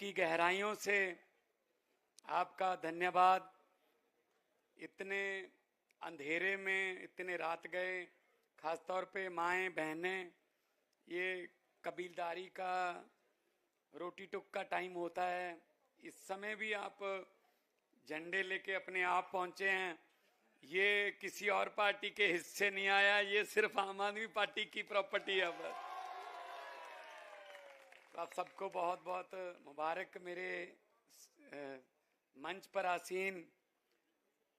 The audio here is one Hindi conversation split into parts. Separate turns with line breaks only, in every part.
की गहराइयों से आपका धन्यवाद। इतने अंधेरे में इतने रात गए, खासतौर पे माएँ बहनें, ये कबीलदारी का रोटी टुक का टाइम होता है, इस समय भी आप झंडे लेके अपने आप पहुंचे हैं। ये किसी और पार्टी के हिस्से नहीं आया, ये सिर्फ आम आदमी पार्टी की प्रॉपर्टी है। बस तो आप सबको बहुत बहुत मुबारक। मेरे मंच पर आसीन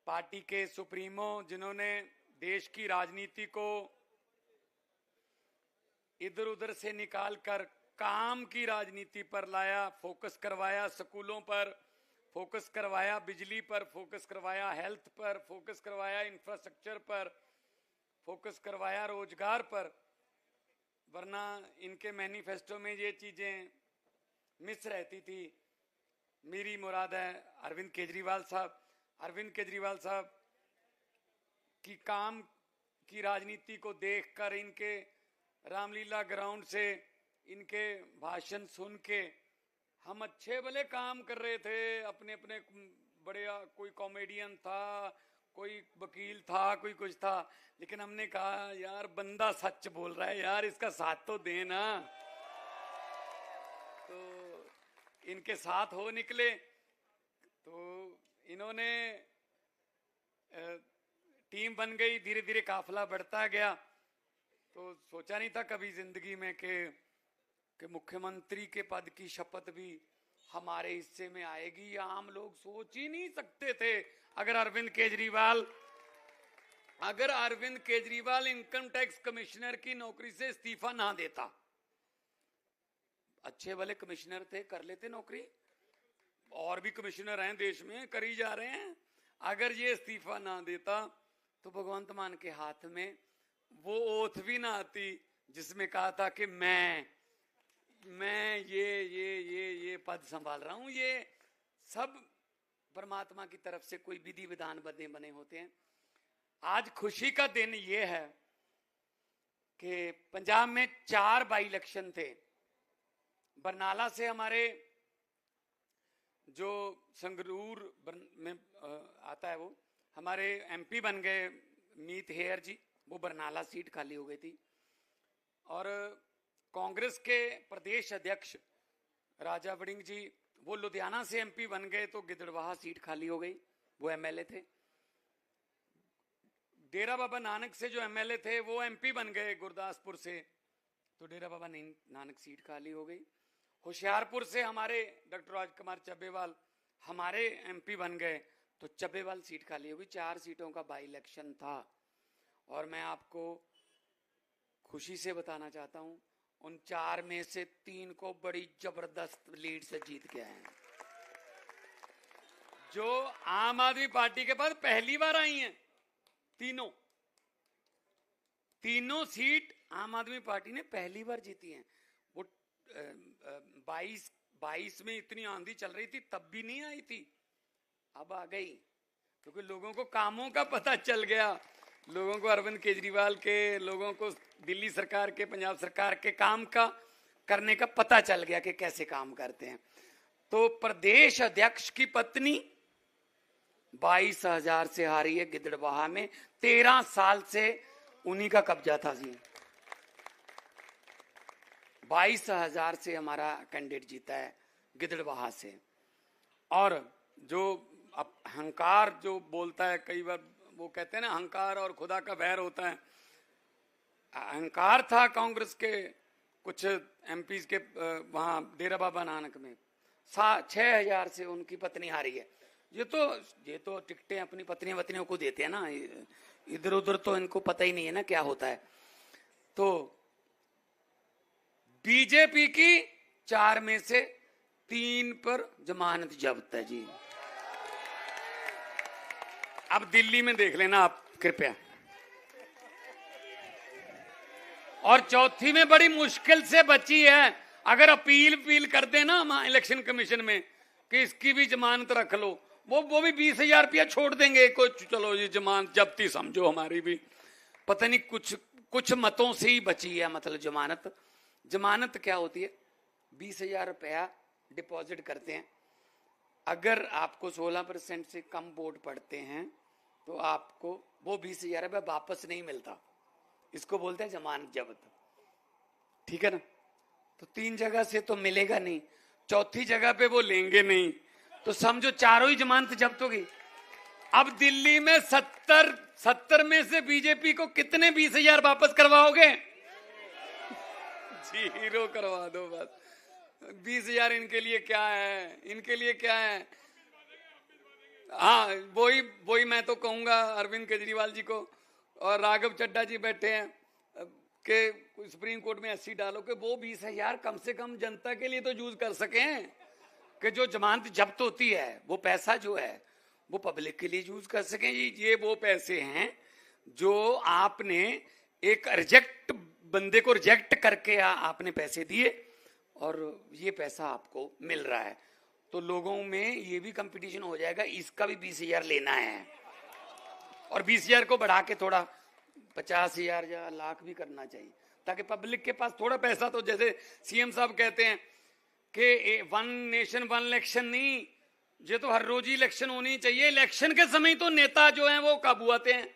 पार्टी के सुप्रीमो, जिन्होंने देश की राजनीति को इधर उधर से निकालकर काम की राजनीति पर लाया, फोकस करवाया, स्कूलों पर फोकस करवाया, बिजली पर फोकस करवाया, हेल्थ पर फोकस करवाया, इंफ्रास्ट्रक्चर पर फोकस करवाया, रोजगार पर। वरना इनके मैनिफेस्टो में ये चीजें मिस रहती थी। मेरी मुराद है अरविंद केजरीवाल साहब। अरविंद केजरीवाल साहब की काम की राजनीति को देखकर, इनके रामलीला ग्राउंड से इनके भाषण सुन के हम अच्छे भले काम कर रहे थे। अपने अपने बड़े, कोई कॉमेडियन था, कोई वकील था, कोई कुछ था, लेकिन हमने कहा यार बंदा सच बोल रहा है यार, इसका साथ तो देना। तो इनके साथ हो निकले। तो इन्होंने टीम बन गई, धीरे धीरे काफिला बढ़ता गया। तो सोचा नहीं था कभी जिंदगी में कि मुख्यमंत्री के पद की शपथ भी हमारे हिस्से में आएगी। या आम लोग सोच ही नहीं सकते थे। अगर Arvind Kejriwal income tax commissioner की नौकरी से इस्तीफा ना देता, अच्छे भले कमिश्नर थे, कर लेते नौकरी, और भी कमिश्नर हैं देश में, कर ही जा रहे हैं। अगर ये इस्तीफा ना देता तो भगवंत मान के हाथ में वो ओथ भी ना आती जिसमें कहा था कि मैं ये पद संभाल रहा हूं। ये सब परमात्मा की तरफ से कोई विधि विधान बने होते हैं। आज खुशी का दिन ये है कि पंजाब में 4 बाई इलेक्शन थे। बरनाला से हमारे जो संगरूर में आता है, वो हमारे एमपी बन गए मीत हेयर जी, वो बरनाला सीट खाली हो गई थी। और कांग्रेस के प्रदेश अध्यक्ष राजा वड़िंग जी, वो लुधियाना से एमपी बन गए, तो गिदड़बाहा सीट खाली हो गई, वो एमएलए थे। डेरा बाबा नानक से जो एमएलए थे वो एमपी बन गए गुरदासपुर से, तो डेरा बाबा नानक सीट खाली हो गई। होशियारपुर से हमारे डॉक्टर राजकुमार चब्बेवाल हमारे एमपी बन गए, तो चब्बेवाल सीट खाली हो गई। 4 सीटों का बाई इलेक्शन था। और मैं आपको खुशी से बताना चाहता हूं, उन 4 में से 3 को बड़ी जबरदस्त लीड से जीत के आए हैं, जो आम आदमी पार्टी के पास पहली बार आई हैं। तीनों सीट आम आदमी पार्टी ने पहली बार जीती हैं। वो 22 में इतनी आंधी चल रही थी, तब भी नहीं आई थी, अब आ गई, क्योंकि लोगों को कामों का पता चल गया। लोगों को अरविंद केजरीवाल के, लोगों को दिल्ली सरकार के, पंजाब सरकार के काम का करने का पता चल गया कि कैसे काम करते हैं। तो प्रदेश अध्यक्ष की पत्नी 22,000 से हारी है गिदड़बाहा में। 13 साल से उन्हीं का कब्जा था जी। 22,000 से हमारा कैंडिडेट जीता है गिदड़बाहा से। और जो अहंकार जो बोलता है, कई बार वो कहते हैं ना, अहंकार और खुदा का बैर होता है। अहंकार था कांग्रेस के कुछ एमपीज के वहां डेरा बाबा नानक में। 6,000 से उनकी पत्नी हारी है। ये तो टिकटें अपनी पत्नियों को देते हैं ना, इधर उधर तो इनको पता ही नहीं है ना क्या होता है। तो बीजेपी की 4 में से 3 पर जमानत जब्त है जी। अब दिल्ली में देख लेना आप कृपया। और चौथी में बड़ी मुश्किल से बची है। अगर अपील कर देना वहां इलेक्शन कमीशन में कि इसकी भी जमानत रख लो, वो भी 20,000 रुपया छोड़ देंगे। कुछ चलो ये जमानत जब्ती समझो हमारी भी। पता नहीं कुछ मतों से ही बची है, मतलब जमानत क्या होती है? 20,000 रुपया
डिपॉजिट करते हैं, अगर आपको 16% से कम वोट पड़ते हैं तो आपको वो 20,000 रुपये वापस नहीं मिलता। इसको बोलते हैं जमानत जब्त, ठीक है ना। तो 3 जगह से तो मिलेगा नहीं, चौथी जगह पे वो लेंगे नहीं, तो समझो चारों ही जमानत जब्त हो गई। अब दिल्ली में 70 में से बीजेपी को कितने 20,000 वापस करवाओगे? 0 करवा दो बस। 20,000 इनके लिए क्या है, इनके लिए क्या है। हाँ, वही मैं तो कहूंगा अरविंद केजरीवाल जी को, और राघव चड्ढा जी बैठे हैं कि सुप्रीम कोर्ट में 80 डालो कि वो 20,000 कम से कम जनता के लिए तो यूज कर सकें, कि जो जमानत जब्त होती है वो पैसा जो है वो पब्लिक के लिए यूज कर सकें। ये वो पैसे हैं जो आपने एक रिजेक्ट बंदे को रिजेक्ट करके आपने पैसे दिए और ये पैसा आपको मिल रहा है। तो लोगों में ये भी कंपटीशन हो जाएगा, इसका भी 20,000 लेना है, और 20,000 को बढ़ा के थोड़ा 50,000 या लाख भी करना चाहिए, ताकि पब्लिक के पास थोड़ा पैसा, तो जैसे सीएम साहब कहते हैं कि 1 नेशन 1 इलेक्शन नहीं, ये तो हर रोज ही इलेक्शन होनी चाहिए। इलेक्शन के समय तो नेता जो हैं वो काबू आते हैं,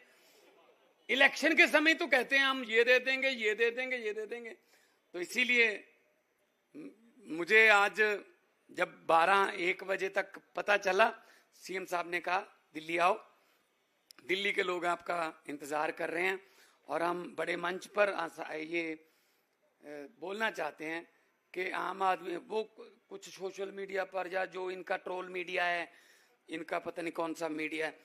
इलेक्शन के समय तो कहते हैं हम ये दे देंगे, ये दे देंगे, ये दे देंगे। तो इसीलिए मुझे आज जब 12-1 बजे तक पता चला, सीएम साहब ने कहा दिल्ली आओ, दिल्ली के लोग आपका इंतजार कर रहे हैं, और हम बड़े मंच पर ये बोलना चाहते हैं कि आम आदमी, वो कुछ सोशल मीडिया पर या जो इनका ट्रोल मीडिया है, इनका पता नहीं कौन सा मीडिया है,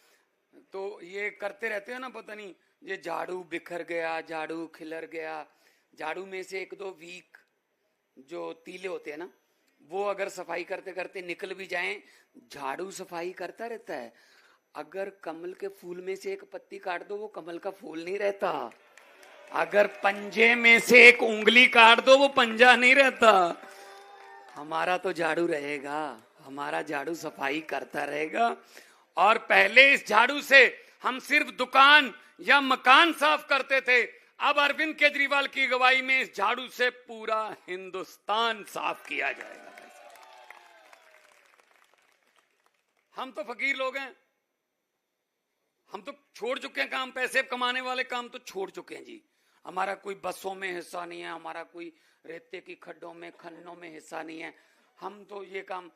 तो ये करते रहते हैं ना, पता नहीं ये झाड़ू बिखर गया, झाड़ू खिलर गया। झाड़ू में से 1-2 वीक जो तीले होते हैं ना, वो अगर सफाई करते करते निकल भी जाएं, झाड़ू सफाई करता रहता है। अगर कमल के फूल में से एक पत्ती काट दो, वो कमल का फूल नहीं रहता। अगर पंजे में से एक उंगली काट दो, वो पंजा नहीं रहता। हमारा तो झाड़ू रहेगा, हमारा झाड़ू सफाई करता रहेगा। और पहले इस झाड़ू से हम सिर्फ दुकान या मकान साफ करते थे, अब अरविंद केजरीवाल की अगुवाई में इस झाड़ू से पूरा हिंदुस्तान साफ किया जाएगा। हम तो फकीर लोग हैं, हम तो छोड़ चुके हैं काम, पैसे कमाने वाले काम तो छोड़ चुके हैं जी। हमारा कोई बसों में हिस्सा नहीं है, हमारा कोई रेते की खड्डों में खन्नों में हिस्सा नहीं है। हम तो ये काम,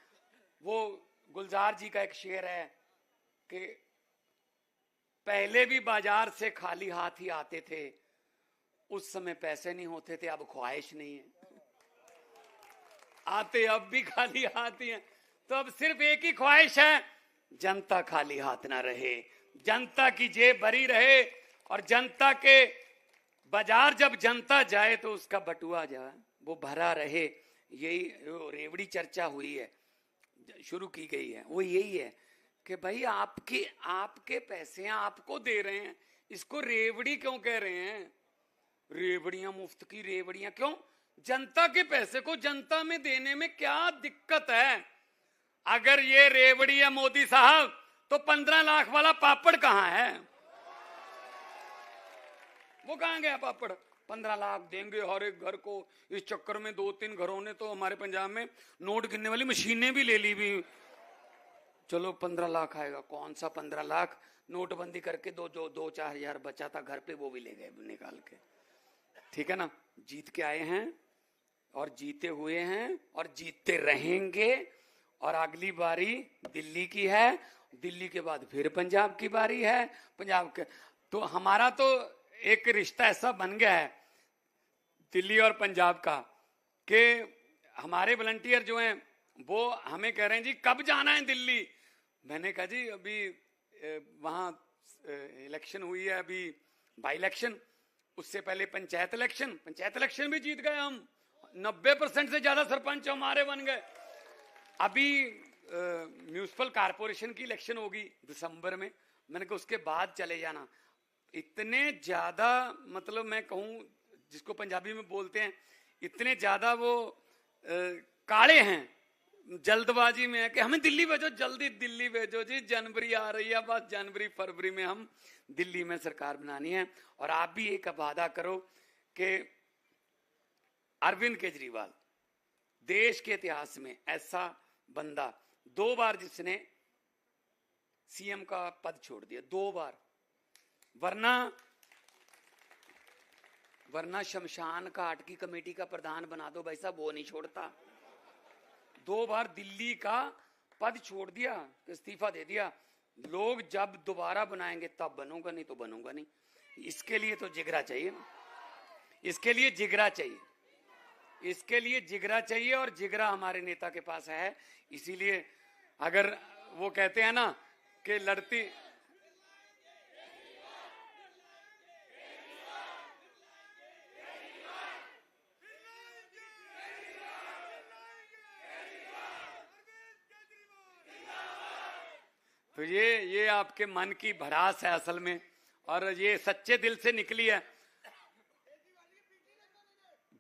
वो गुलजार जी का एक शेर है कि पहले भी बाजार से खाली हाथ ही आते थे, उस समय पैसे नहीं होते थे, अब ख्वाहिश नहीं है। आते अब भी खाली हाथ ही हैं, तो अब सिर्फ एक ही ख्वाहिश है, जनता खाली हाथ ना रहे, जनता की जेब भरी रहे, और जनता के बाजार जब जनता जाए तो उसका बटुआ जाए वो भरा रहे। यही रेवड़ी चर्चा हुई है, शुरू की गई है, वो यही है कि भाई आपके पैसे आपको दे रहे हैं, इसको रेवड़ी क्यों कह रहे हैं? रेवड़ियां, मुफ्त की रेवड़ियां क्यों? जनता के पैसे को जनता में देने में क्या दिक्कत है? अगर ये रेवड़ी है मोदी साहब, तो 15 लाख वाला पापड़ कहां है? वो कहां गया पापड़? 15 लाख देंगे हर एक घर को। इस चक्कर में 2-3 घरों ने तो हमारे पंजाब में नोट गिनने वाली मशीनें भी ले ली भी। चलो 15 लाख आएगा, कौन सा 15 लाख? नोटबंदी करके 2-4 हजार बचा था घर पे, वो भी ले गए निकाल के। ठीक है ना, जीत के आए हैं और जीते हुए हैं और जीतते रहेंगे। और अगली बारी दिल्ली की है, दिल्ली के बाद फिर पंजाब की बारी है। पंजाब के तो हमारा तो एक रिश्ता ऐसा बन गया है दिल्ली और पंजाब का कि हमारे वॉलंटियर जो हैं वो हमें कह रहे हैं जी कब जाना है दिल्ली। मैंने कहा जी अभी वहां इलेक्शन हुई है, अभी बाई इलेक्शन, उससे पहले पंचायत इलेक्शन भी जीत गए हम। 90% से ज्यादा सरपंच हमारे बन गए। अभी म्यूनिसिपल कारपोरेशन की इलेक्शन होगी दिसंबर में। मैंने कहा उसके बाद चले जाना। इतने ज्यादा, मतलब मैं कहूं जिसको पंजाबी में बोलते हैं, इतने ज्यादा वो काले हैं जल्दबाजी में है कि हमें दिल्ली भेजो, जल्दी दिल्ली भेजो जी, जनवरी आ रही है, बस जनवरी फरवरी में हम दिल्ली में सरकार बनानी है। और आप भी एक वादा करो कि अरविंद केजरीवाल
देश के इतिहास में ऐसा बंदा 2 बार जिसने सीएम का पद छोड़ दिया, 2 बार, वरना शमशान घाट की कमेटी का प्रधान बना दो भाई साहब, वो नहीं छोड़ता। 2 बार दिल्ली का पद छोड़ दिया, इस्तीफा दे दिया। लोग जब दोबारा बनाएंगे तब बनूंगा, नहीं तो बनूंगा नहीं। इसके लिए तो जिगरा चाहिए, इसके लिए जिगरा चाहिए, इसके लिए जिगरा चाहिए, और जिगरा हमारे नेता के पास है। इसीलिए अगर वो कहते हैं ना कि लड़ती तो ये आपके मन की भड़ास है असल में, और ये सच्चे दिल से निकली है।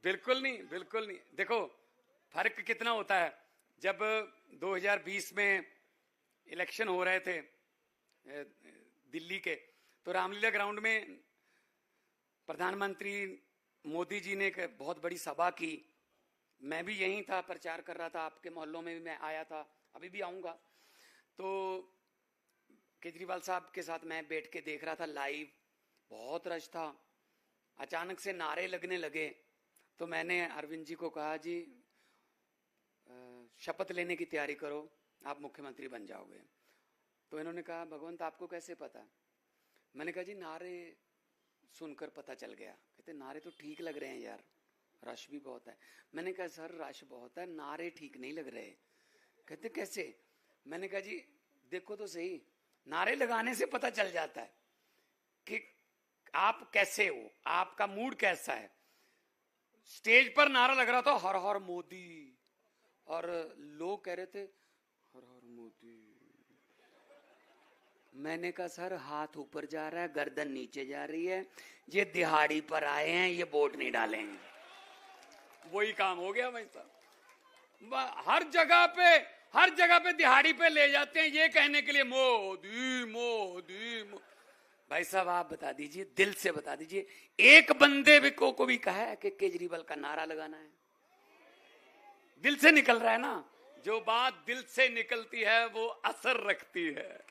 बिल्कुल नहीं, बिल्कुल नहीं। देखो फर्क कितना होता है, जब 2020 में इलेक्शन हो रहे थे दिल्ली के, तो रामलीला ग्राउंड में प्रधानमंत्री मोदी जी ने एक बहुत बड़ी सभा की। मैं भी यहीं था, प्रचार कर रहा था, आपके मोहल्लों में भी मैं आया था, अभी भी आऊंगा। तो केजरीवाल साहब के साथ मैं बैठ के देख रहा था लाइव, बहुत रश था। अचानक से नारे लगने लगे, तो मैंने अरविंद जी को कहा, जी शपथ लेने की तैयारी करो, आप मुख्यमंत्री बन जाओगे। तो इन्होंने कहा, भगवंत आपको कैसे पता? मैंने कहा, जी नारे सुनकर पता चल गया। कहते नारे तो ठीक लग रहे हैं यार, रश भी बहुत है। मैंने कहा, सर रश बहुत है, नारे ठीक नहीं लग रहे। कहते कैसे? मैंने कहा, जी देखो तो सही, नारे लगाने से पता चल जाता है कि आप कैसे हो, आपका मूड कैसा है। स्टेज पर नारा लग रहा था हर हर मोदी, और लोग कह रहे थे हर हर मोदी। मैंने कहा, सर हाथ ऊपर जा रहा है, गर्दन नीचे जा रही है, ये दिहाड़ी पर आए हैं, ये वोट नहीं डालेंगे। वही काम हो गया भाई साहब। हर जगह पे दिहाड़ी पे ले जाते हैं ये कहने के लिए मोदी मोदी भाई साहब आप बता दीजिए, दिल से बता दीजिए, एक बंदे को भी कहा है कि केजरीवाल का नारा लगाना है? दिल से निकल रहा है ना। जो बात दिल से निकलती है वो असर रखती है।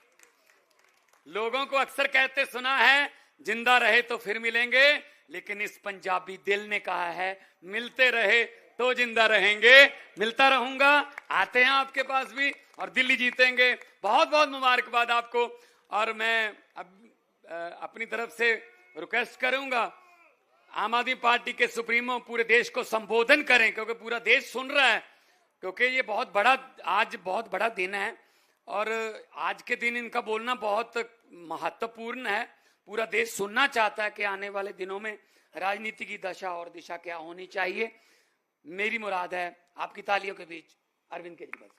लोगों को अक्सर कहते सुना है, जिंदा रहे तो फिर मिलेंगे, लेकिन इस पंजाबी दिल ने कहा है, मिलते रहे तो जिंदा रहेंगे। मिलता रहूंगा, आते हैं आपके पास भी, और दिल्ली जीतेंगे। बहुत बहुत मुबारकबाद आपको। और मैं अब अपनी तरफ से रिक्वेस्ट करूंगा, आम आदमी पार्टी के सुप्रीमो पूरे देश को संबोधन करें, क्योंकि पूरा देश सुन रहा है, क्योंकि ये आज बहुत बड़ा दिन है, और आज के दिन इनका बोलना बहुत महत्वपूर्ण है। पूरा देश सुनना चाहता है कि आने वाले दिनों में राजनीति की दशा और दिशा क्या होनी चाहिए। मेरी मुराद है आपकी तालियों के बीच अरविंद केजरीवाल।